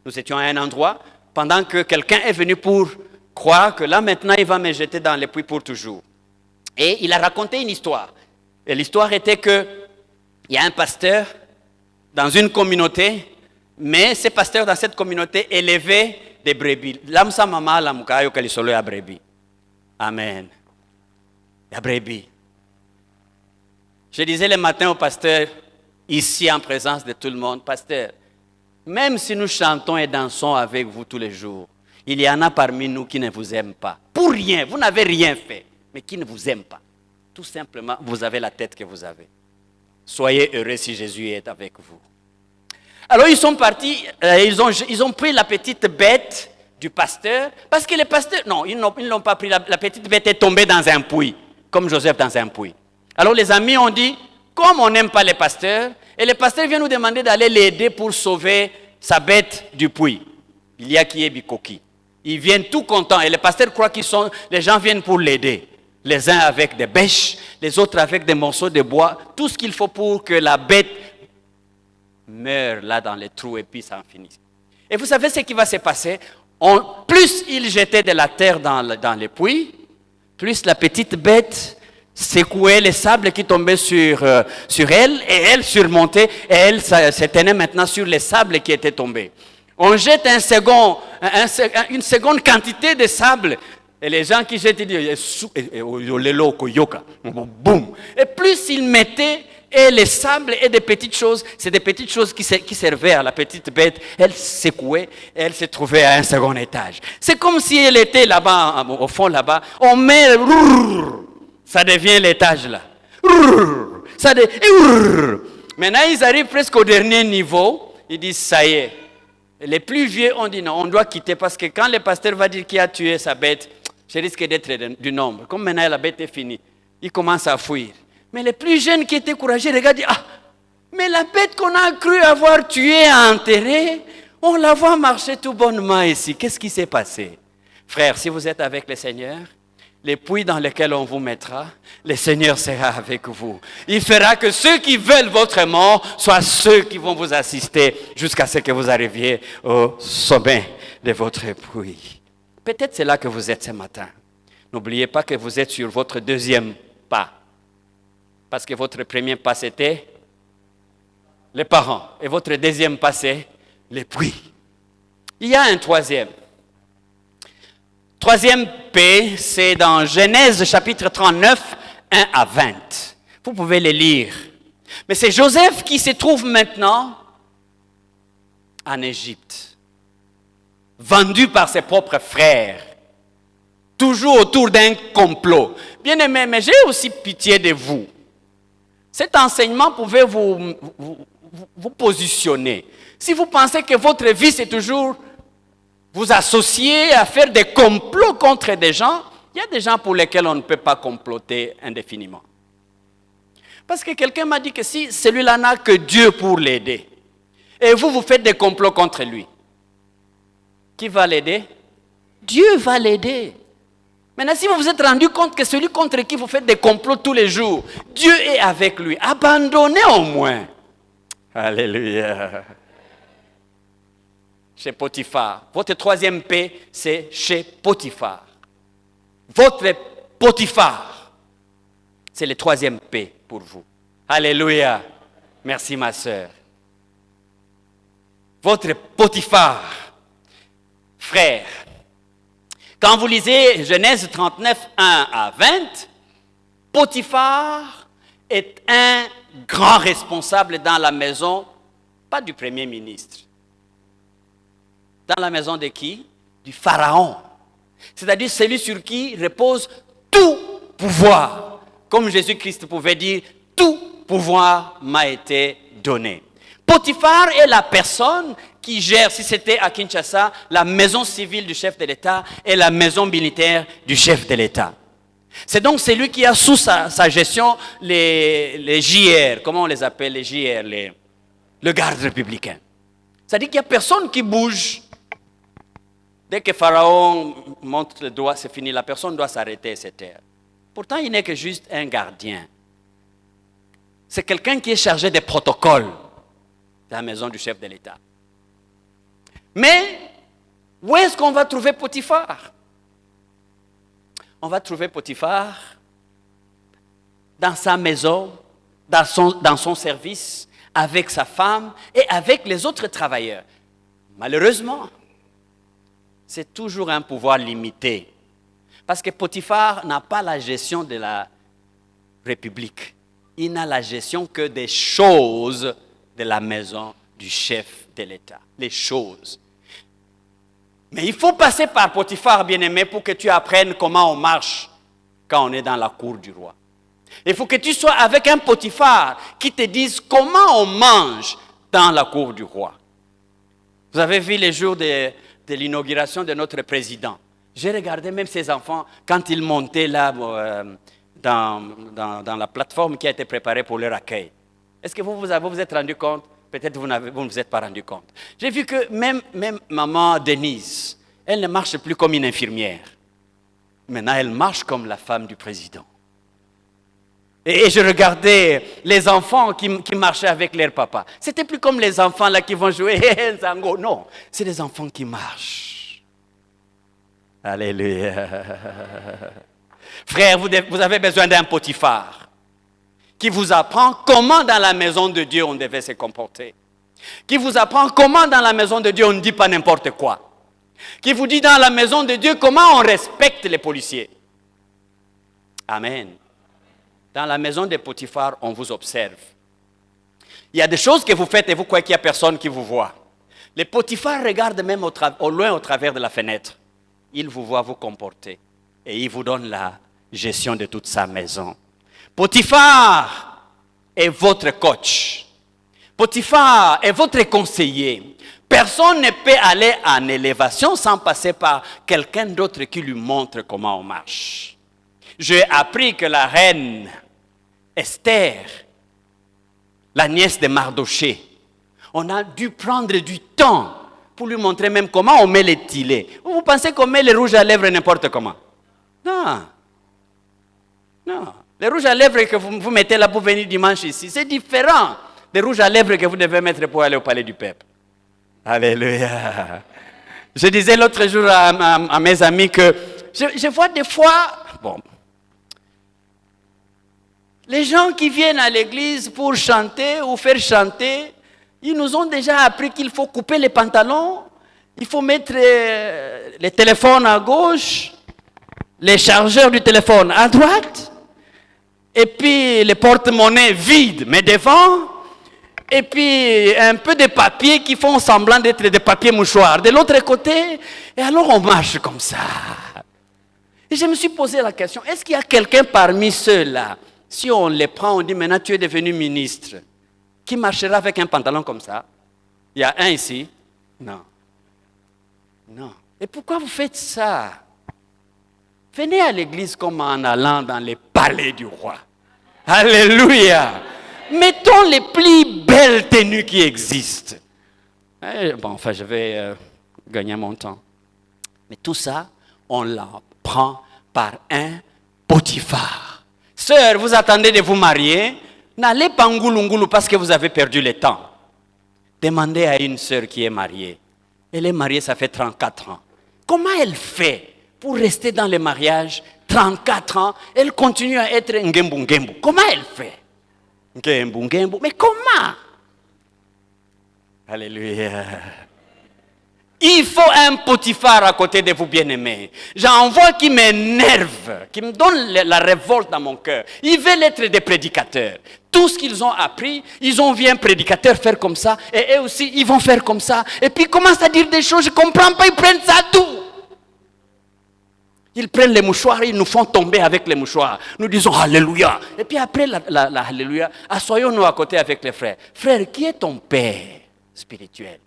Nous étions à un endroit, pendant que quelqu'un est venu pour croire que là maintenant il va me jeter dans les puits pour toujours. Et il a raconté une histoire. Et l'histoire était que il y a un pasteur dans une communauté, mais ce pasteur dans cette communauté élevait des brebis. Lamsa mama lamukayo kalisolo ya brebis. Amen. Ya brebis. Je disais le matin au pasteur, ici en présence de tout le monde, pasteur, même si nous chantons et dansons avec vous tous les jours, il y en a parmi nous qui ne vous aiment pas. Pour rien, vous n'avez rien fait, mais qui ne vous aiment pas. Tout simplement, vous avez la tête que vous avez. Soyez heureux si Jésus est avec vous. Alors ils sont partis, ils ont pris la petite bête du pasteur, parce que le pasteur, non, ils ne l'ont pas pris, la petite bête est tombée dans un puits, comme Joseph dans un puits. Alors les amis ont dit, comme on n'aime pas les pasteurs, et le pasteur vient nous demander d'aller l'aider pour sauver sa bête du puits. Il y a qui est Bikoki. Ils viennent tout contents, et le pasteur croit les gens viennent pour l'aider. Les uns avec des bêches, les autres avec des morceaux de bois, tout ce qu'il faut pour que la bête meurt là dans les trous et puis ça en finit. Et vous savez ce qui va se passer? Plus ils jetaient de la terre dans les puits, plus la petite bête secouait les sables qui tombaient sur elle, et elle surmontait, et elle se tenait maintenant sur les sables qui étaient tombés. On jette une seconde quantité de sable, et les gens qui jettent, ils disent, boum. Et plus ils mettaient, et les sables et des petites choses, c'est des petites choses qui servaient à la petite bête, elle secouait, et elle se trouvait à un second étage. C'est comme si elle était là-bas, au fond là-bas, on met, ça devient l'étage là. Maintenant, ils arrivent presque au dernier niveau, ils disent, ça y est. Les plus vieux ont dit non, on doit quitter parce que quand le pasteur va dire qui a tué sa bête, je risque d'être du nombre. Comme maintenant la bête est finie, ils commencent à fuir. Mais les plus jeunes qui étaient courageux regardent, disent, ah, mais la bête qu'on a cru avoir tuée et enterrée, on la voit marcher tout bonnement ici. Qu'est-ce qui s'est passé? Frères, si vous êtes avec le Seigneur, les puits dans lesquels on vous mettra, le Seigneur sera avec vous. Il fera que ceux qui veulent votre mort soient ceux qui vont vous assister jusqu'à ce que vous arriviez au sommet de votre puits. Peut-être c'est là que vous êtes ce matin. N'oubliez pas que vous êtes sur votre deuxième pas. Parce que votre premier pas, c'était les parents. Et votre deuxième pas, c'est les puits. Il y a un troisième. Troisième P, c'est dans Genèse chapitre 39, 1 à 20. Vous pouvez les lire. Mais c'est Joseph qui se trouve maintenant en Égypte, vendu par ses propres frères, toujours autour d'un complot. Bien-aimés, mais j'ai aussi pitié de vous. Cet enseignement pouvait vous positionner. Si vous pensez que votre vie, c'est toujours vous associer à faire des complots contre des gens, il y a des gens pour lesquels on ne peut pas comploter indéfiniment. Parce que quelqu'un m'a dit que si celui-là n'a que Dieu pour l'aider, et vous faites des complots contre lui, qui va l'aider? Dieu va l'aider. Maintenant, si vous vous êtes rendu compte que celui contre qui vous faites des complots tous les jours, Dieu est avec lui, abandonnez au moins. Alléluia. Chez Potiphar. Votre troisième P, c'est chez Potiphar. Votre Potiphar, c'est le troisième P pour vous. Alléluia. Merci ma sœur. Votre Potiphar, frère. Quand vous lisez Genèse 39, 1 à 20, Potiphar est un grand responsable dans la maison, pas du Premier ministre. Dans la maison de qui? Du Pharaon. C'est-à-dire celui sur qui repose tout pouvoir. Comme Jésus-Christ pouvait dire, tout pouvoir m'a été donné. Potiphar est la personne qui gère, si c'était à Kinshasa, la maison civile du chef de l'État et la maison militaire du chef de l'État. C'est donc celui qui a sous sa gestion les JR, comment on les appelle les JR, le garde républicain. C'est-à-dire qu'il n'y a personne qui bouge. Dès que Pharaon montre le doigt, c'est fini, la personne doit s'arrêter et se taire. Pourtant, il n'est que juste un gardien. C'est quelqu'un qui est chargé des protocoles de la maison du chef de l'État. Mais, où est-ce qu'on va trouver Potiphar? On va trouver Potiphar dans sa maison, dans son service, avec sa femme et avec les autres travailleurs. Malheureusement, c'est toujours un pouvoir limité. Parce que Potiphar n'a pas la gestion de la République. Il n'a la gestion que des choses de la maison du chef de l'État. Les choses. Mais il faut passer par Potiphar, bien-aimé, pour que tu apprennes comment on marche quand on est dans la cour du roi. Il faut que tu sois avec un Potiphar qui te dise comment on mange dans la cour du roi. Vous avez vu les jours de l'inauguration de notre président. J'ai regardé même ses enfants quand ils montaient là dans la plateforme qui a été préparée pour leur accueil. Est-ce que vous vous êtes rendu compte? Peut-être vous ne vous êtes pas rendu compte. J'ai vu que même maman Denise, elle ne marche plus comme une infirmière. Maintenant, elle marche comme la femme du président. Et je regardais les enfants qui marchaient avec leur papa. C'était plus comme les enfants là qui vont jouer Zango. Non, c'est des enfants qui marchent. Alléluia. Frère, vous avez besoin d'un Potiphar qui vous apprend comment dans la maison de Dieu on devait se comporter. Qui vous apprend comment dans la maison de Dieu on ne dit pas n'importe quoi. Qui vous dit dans la maison de Dieu comment on respecte les policiers. Amen. Dans la maison de Potiphar, on vous observe. Il y a des choses que vous faites et vous croyez qu'il n'y a personne qui vous voit. Les Potiphar regardent même au loin au travers de la fenêtre. Il vous voit vous comporter et il vous donne la gestion de toute sa maison. Potiphar est votre coach. Potiphar est votre conseiller. Personne ne peut aller en élévation sans passer par quelqu'un d'autre qui lui montre comment on marche. J'ai appris que la reine Esther, la nièce de Mardoché, on a dû prendre du temps pour lui montrer même comment on met les tilets. Vous pensez qu'on met les rouges à lèvres n'importe comment? Non. Non. Les rouges à lèvres que vous mettez là pour venir dimanche ici, c'est différent des rouges à lèvres que vous devez mettre pour aller au palais du peuple. Alléluia. Je disais l'autre jour à mes amis que je vois des fois, les gens qui viennent à l'église pour chanter ou faire chanter, ils nous ont déjà appris qu'il faut couper les pantalons, il faut mettre les téléphones à gauche, les chargeurs du téléphone à droite, et puis les porte-monnaies vides, mais devant, et puis un peu de papier qui font semblant d'être des papiers mouchoirs de l'autre côté, et alors on marche comme ça. Et je me suis posé la question, est-ce qu'il y a quelqu'un parmi ceux-là, si on les prend, on dit maintenant tu es devenu ministre, qui marchera avec un pantalon comme ça? Il y a un ici? Non. Non. Et pourquoi vous faites ça? Venez à l'église comme en allant dans les palais du roi. Alléluia. Mettons les plus belles tenues qui existent. Je vais gagner mon temps. Mais tout ça, on l'apprend par un Potiphar. Sœur, vous attendez de vous marier, n'allez pas ngoulou parce que vous avez perdu le temps. Demandez à une sœur qui est mariée. Elle est mariée, ça fait 34 ans. Comment elle fait pour rester dans le mariage 34 ans? Elle continue à être ngembu. Comment elle fait? Ngembu. Mais comment? Alléluia. Il faut un Potiphar à côté de vous, bien-aimés. J'en vois qui m'énerve, qui me donne la révolte dans mon cœur. Ils veulent être des prédicateurs. Tout ce qu'ils ont appris, ils ont vu un prédicateur faire comme ça, et eux aussi, ils vont faire comme ça. Et puis ils commencent à dire des choses, je ne comprends pas, ils prennent ça tout. Ils prennent les mouchoirs, ils nous font tomber avec les mouchoirs. Nous disons Alléluia. Et puis après la Alléluia, assoyons-nous à côté avec les frères. Frère, qui est ton père spirituel?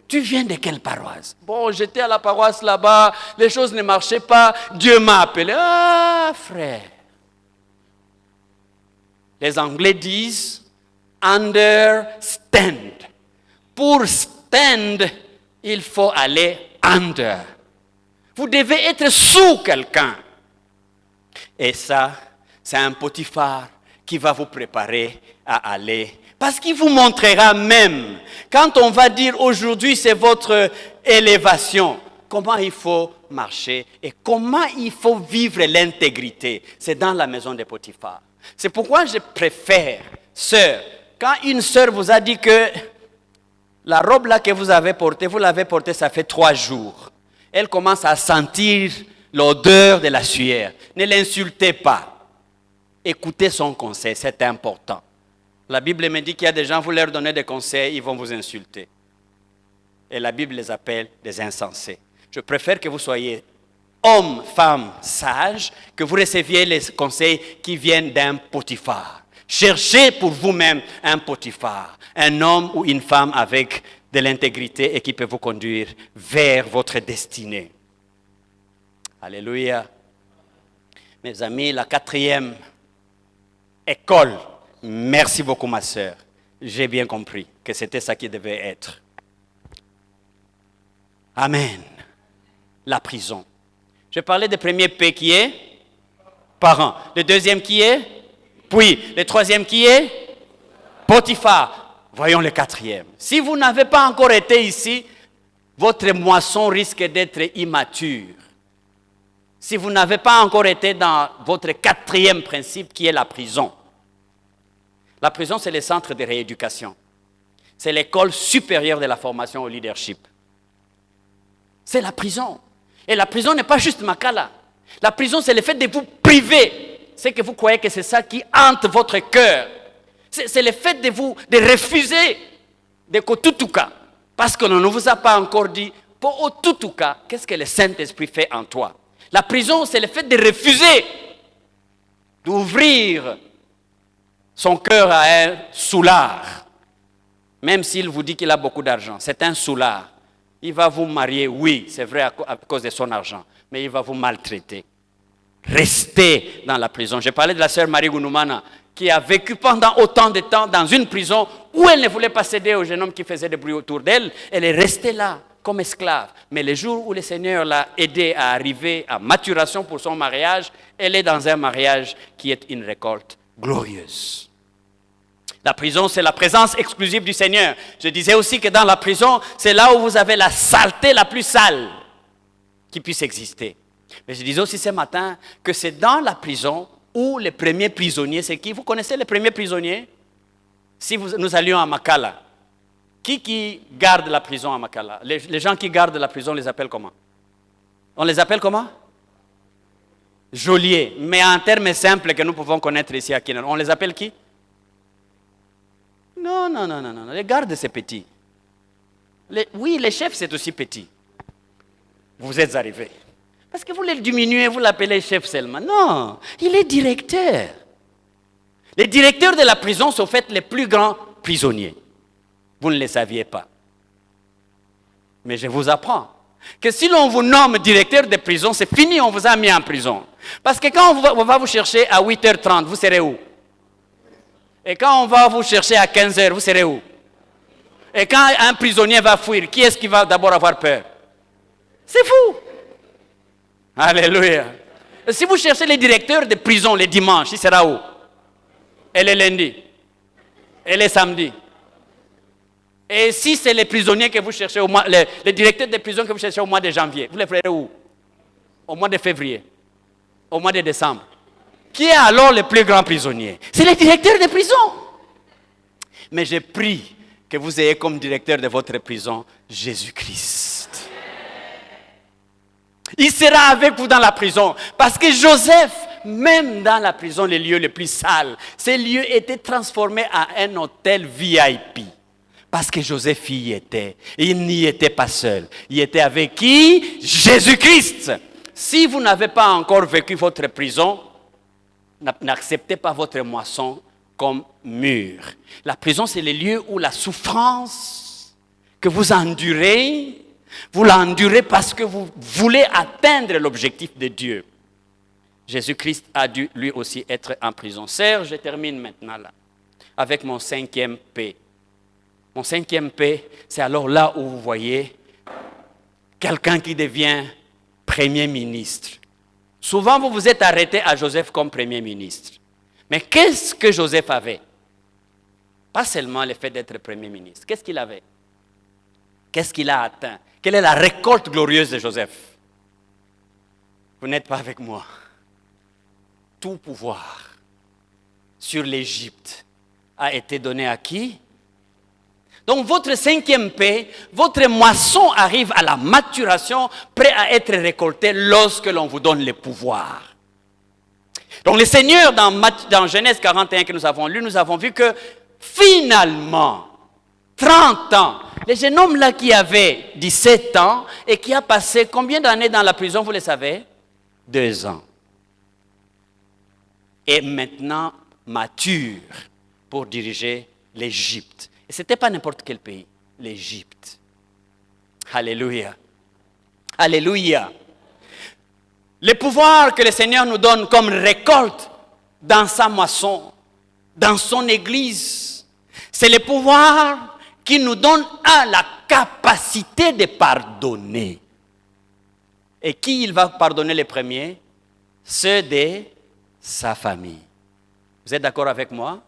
Tu viens de quelle paroisse? Bon, j'étais à la paroisse là-bas, les choses ne marchaient pas, Dieu m'a appelé. Ah, frère. Les Anglais disent understand. Pour stand, il faut aller under. Vous devez être sous quelqu'un. Et ça, c'est un Potiphar qui va vous préparer à aller. Parce qu'il vous montrera même, quand on va dire aujourd'hui c'est votre élévation, comment il faut marcher et comment il faut vivre l'intégrité. C'est dans la maison de Potiphar. C'est pourquoi je préfère, sœur, quand une sœur vous a dit que la robe là que vous avez portée, vous l'avez portée, ça fait 3 jours. Elle commence à sentir l'odeur de la sueur. Ne l'insultez pas. Écoutez son conseil, c'est important. La Bible me dit qu'il y a des gens, vous leur donnez des conseils, ils vont vous insulter. Et la Bible les appelle des insensés. Je préfère que vous soyez homme, femme, sage, que vous receviez les conseils qui viennent d'un Potiphar. Cherchez pour vous-même un Potiphar, un homme ou une femme avec de l'intégrité et qui peut vous conduire vers votre destinée. Alléluia. Mes amis, la 4e école. Merci beaucoup, ma sœur. J'ai bien compris que c'était ça qui devait être. Amen. La prison. Je parlais du premier P qui est parent. Le deuxième qui est puis. Le troisième qui est Potiphar. Voyons le 4e. Si vous n'avez pas encore été ici, votre moisson risque d'être immature. Si vous n'avez pas encore été dans votre 4e principe qui est la prison. La prison, c'est le centre de rééducation. C'est l'école supérieure de la formation au leadership. C'est la prison. Et la prison n'est pas juste Makala. La prison, c'est le fait de vous priver. C'est que vous croyez que c'est ça qui hante votre cœur. C'est le fait de refuser de Kotutuka. Parce qu'on ne vous a pas encore dit, pour Otutuka, qu'est-ce que le Saint-Esprit fait en toi? La prison, c'est le fait de refuser d'ouvrir son cœur à un soulard, même s'il vous dit qu'il a beaucoup d'argent. C'est un soulard. Il va vous marier, oui, c'est vrai, à cause de son argent, mais il va vous maltraiter. Restez dans la prison. J'ai parlé de la sœur Marie Gounoumana, qui a vécu pendant autant de temps dans une prison où elle ne voulait pas céder au jeune homme qui faisait des bruits autour d'elle. Elle est restée là, comme esclave. Mais le jour où le Seigneur l'a aidée à arriver à maturation pour son mariage, elle est dans un mariage qui est une récolte glorieuse. La prison, c'est la présence exclusive du Seigneur. Je disais aussi que dans la prison, c'est là où vous avez la saleté la plus sale qui puisse exister. Mais je disais aussi ce matin que c'est dans la prison où les premiers prisonniers, c'est qui? Vous connaissez les premiers prisonniers? Si nous allions à Makala, qui garde la prison à Makala? Les gens qui gardent la prison, on les appelle comment? On les appelle comment? Geôliers. Mais en termes simples que nous pouvons connaître ici à Kinan, on les appelle qui? Non. Les gardes, c'est petit. Oui, les chefs, c'est aussi petit. Vous êtes arrivés. Parce que vous le diminuez, vous l'appelez chef seulement. Non, il est directeur. Les directeurs de la prison sont en fait les plus grands prisonniers. Vous ne le saviez pas. Mais je vous apprends que si l'on vous nomme directeur de prison, c'est fini, on vous a mis en prison. Parce que quand on va vous chercher à 8h30, vous serez où? Et quand on va vous chercher à 15h, vous serez où? Et quand un prisonnier va fuir, qui est-ce qui va d'abord avoir peur? C'est vous. Alléluia. Et si vous cherchez les directeurs de prison les dimanches, il sera où? Et les lundis? Et les samedis? Et si c'est les prisonniers que vous cherchez, les directeurs de prison que vous cherchez au mois de janvier, vous les ferez où? Au mois de février? Au mois de décembre? Qui est alors le plus grand prisonnier? C'est les directeurs de prison. Mais je prie que vous ayez comme directeur de votre prison Jésus-Christ. Il sera avec vous dans la prison. Parce que Joseph, même dans la prison, les lieux les plus sales, ces lieux étaient transformés en un hôtel VIP. Parce que Joseph y était. Et il n'y était pas seul. Il était avec qui? Jésus-Christ. Si vous n'avez pas encore vécu votre prison, n'acceptez pas votre moisson comme mur. La prison, c'est le lieu où la souffrance que vous endurez, vous l'endurez parce que vous voulez atteindre l'objectif de Dieu. Jésus-Christ a dû lui aussi être en prison. Serge, je termine maintenant là, avec mon 5e P. Mon 5e P, c'est alors là où vous voyez quelqu'un qui devient Premier ministre. Souvent, vous vous êtes arrêté à Joseph comme Premier ministre. Mais qu'est-ce que Joseph avait? Pas seulement le fait d'être Premier ministre. Qu'est-ce qu'il avait? Qu'est-ce qu'il a atteint? Quelle est la récolte glorieuse de Joseph? Vous n'êtes pas avec moi. Tout pouvoir sur l'Égypte a été donné à qui? Donc votre 5e P, votre moisson arrive à la maturation, prêt à être récolté lorsque l'on vous donne le pouvoir. Donc le Seigneur, dans Genèse 41 que nous avons lu, nous avons vu que finalement, 30 ans, le jeune homme là qui avait 17 ans et qui a passé combien d'années dans la prison, vous le savez? 2 ans. Et maintenant mature pour diriger l'Égypte. Et ce n'était pas n'importe quel pays, l'Égypte. Alléluia. Alléluia. Le pouvoir que le Seigneur nous donne comme récolte dans sa moisson, dans son Église, c'est le pouvoir qui nous donne la capacité de pardonner. Et qui il va pardonner les premiers? Ceux de sa famille. Vous êtes d'accord avec moi?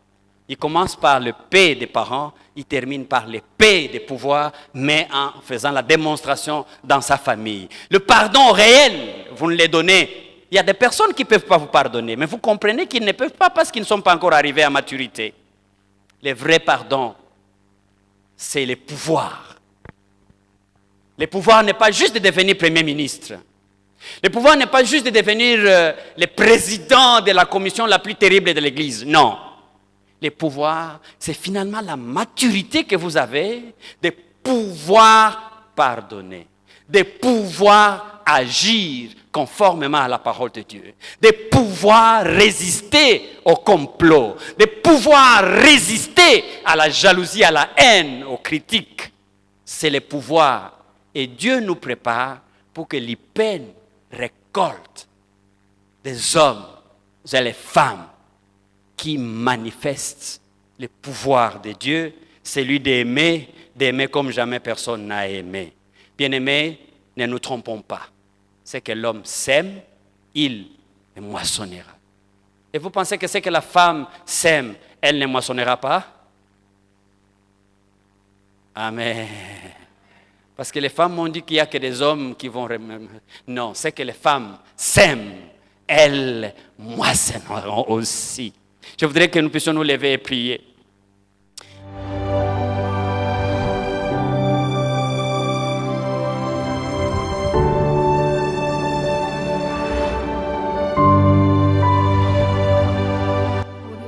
Il commence par le P des parents, il termine par le P des pouvoirs, mais en faisant la démonstration dans sa famille. Le pardon réel, vous ne le donnez. Il y a des personnes qui ne peuvent pas vous pardonner, mais vous comprenez qu'ils ne peuvent pas parce qu'ils ne sont pas encore arrivés à maturité. Le vrai pardon, c'est le pouvoir. Le pouvoir n'est pas juste de devenir Premier ministre. Le pouvoir n'est pas juste de devenir le président de la commission la plus terrible de l'Église. Non. Le pouvoir, c'est finalement la maturité que vous avez de pouvoir pardonner, de pouvoir agir conformément à la parole de Dieu, de pouvoir résister au complot, de pouvoir résister à la jalousie, à la haine, aux critiques. C'est le pouvoir. Et Dieu nous prépare pour que l'IPEN récolte des hommes et les femmes qui manifeste le pouvoir de Dieu, celui d'aimer comme jamais personne n'a aimé. Bien-aimés, ne nous trompons pas. C'est que l'homme sème, il moissonnera. Et vous pensez que c'est que la femme sème, elle ne moissonnera pas? Amen. Parce que les femmes m'ont dit qu'il n'y a que des hommes qui vont... Non, c'est que les femmes sèment, elles moissonneront aussi. Je voudrais que nous puissions nous lever et prier.